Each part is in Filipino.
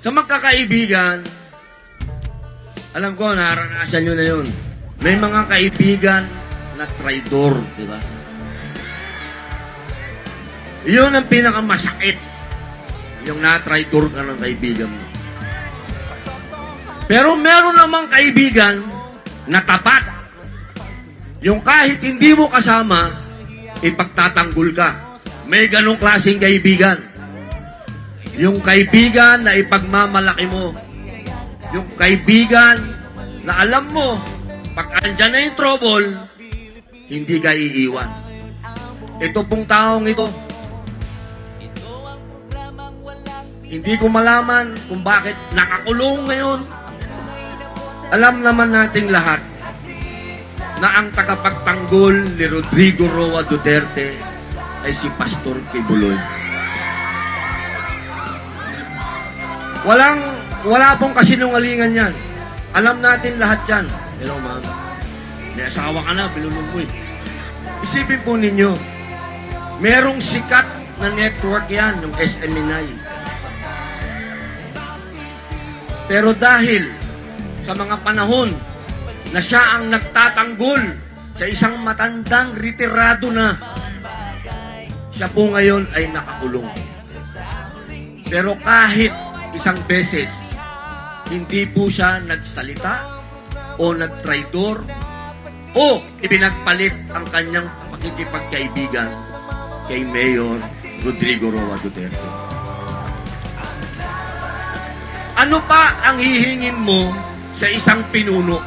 Sa magkakaibigan, alam ko, naranasan nyo na yun. May mga kaibigan na traidor, di ba? Yun ang pinakamasakit. Yung na-traidor ka ng kaibigan mo. Pero meron namang kaibigan na tapat. Yung kahit hindi mo kasama, ipagtatanggol ka. May ganong klaseng kaibigan. Yung kaibigan na ipagmamalaki mo. Yung kaibigan na alam mo, pag andyan na yung trouble, hindi ka iiwan. Ito pong taong ito, hindi ko malaman kung bakit nakakulong ngayon. Alam naman nating lahat na ang tagapagtanggol ni Rodrigo Roa Duterte ay si Pastor Kibuloy. Wala pong kasinungalingan yan. Alam natin lahat yan. Hello, ma'am. May asawa ka na, binulong mo eh. Isipin po ninyo, merong sikat na network yan, yung SMNI. Pero dahil sa mga panahon na siya ang nagtatanggol sa isang matandang retirado na, siya po ngayon ay nakakulong. Pero kahit isang beses, hindi po siya nagsalita o nagtraidor o ipinagpalit ang kanyang pakikipagkaibigan kay Mayor Rodrigo Roa Duterte. Ano pa ang hihingin mo sa isang pinuno?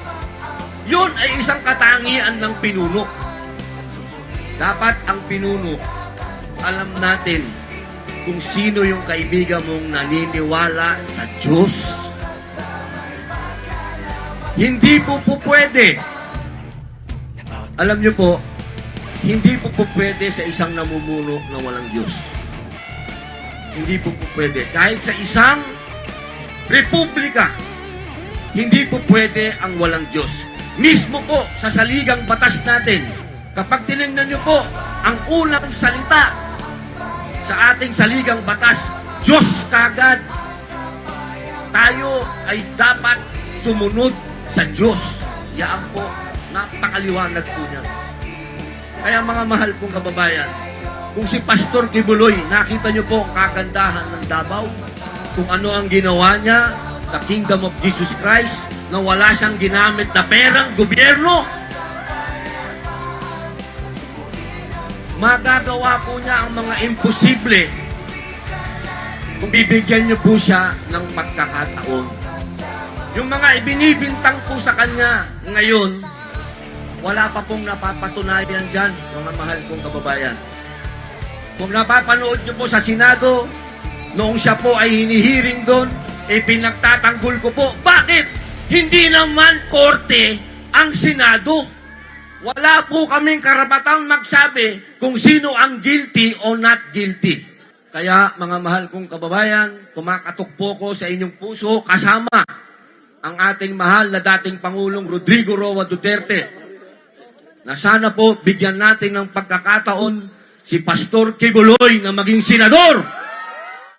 Yun ay isang katangian ng pinuno. Dapat ang pinuno, alam natin kung sino yung kaibigan mong naniniwala sa Diyos. Hindi po pwede. Alam niyo po, hindi po pwede sa isang namumuno na walang Diyos. Hindi po pwede. Kahit sa isang republika, hindi po pwede ang walang Diyos. Mismo po sa saligang batas natin, kapag tinignan niyo po ang unang salita sa ating saligang batas, Diyos kagad. Tayo ay dapat sumunod sa Diyos. Yaan po, napakaliwanag po niya. Kaya mga mahal kong kababayan, kung si Pastor Kibuloy, nakita niyo po ang kagandahan ng Davao, kung ano ang ginawa niya sa Kingdom of Jesus Christ, na wala siyang ginamit na perang gobyerno. Magagawa po niya ang mga imposible kung bibigyan niyo po siya ng pagkakataon. Yung mga ibinibintang po sa kanya ngayon, wala pa pong napapatunayan dyan, mga mahal kong kababayan. Kung napapanood niyo po sa Senado, noong siya po ay hinihiring doon, pinagtatanggol ko po. Bakit? Hindi naman korte ang Senado. Wala po kaming karapatang magsabi kung sino ang guilty o not guilty. Kaya mga mahal kong kababayan, kumakatok po ko sa inyong puso kasama ang ating mahal na dating Pangulong Rodrigo Roa Duterte, na sana po bigyan natin ng pagkakataon si Pastor Kibuloy na maging senador.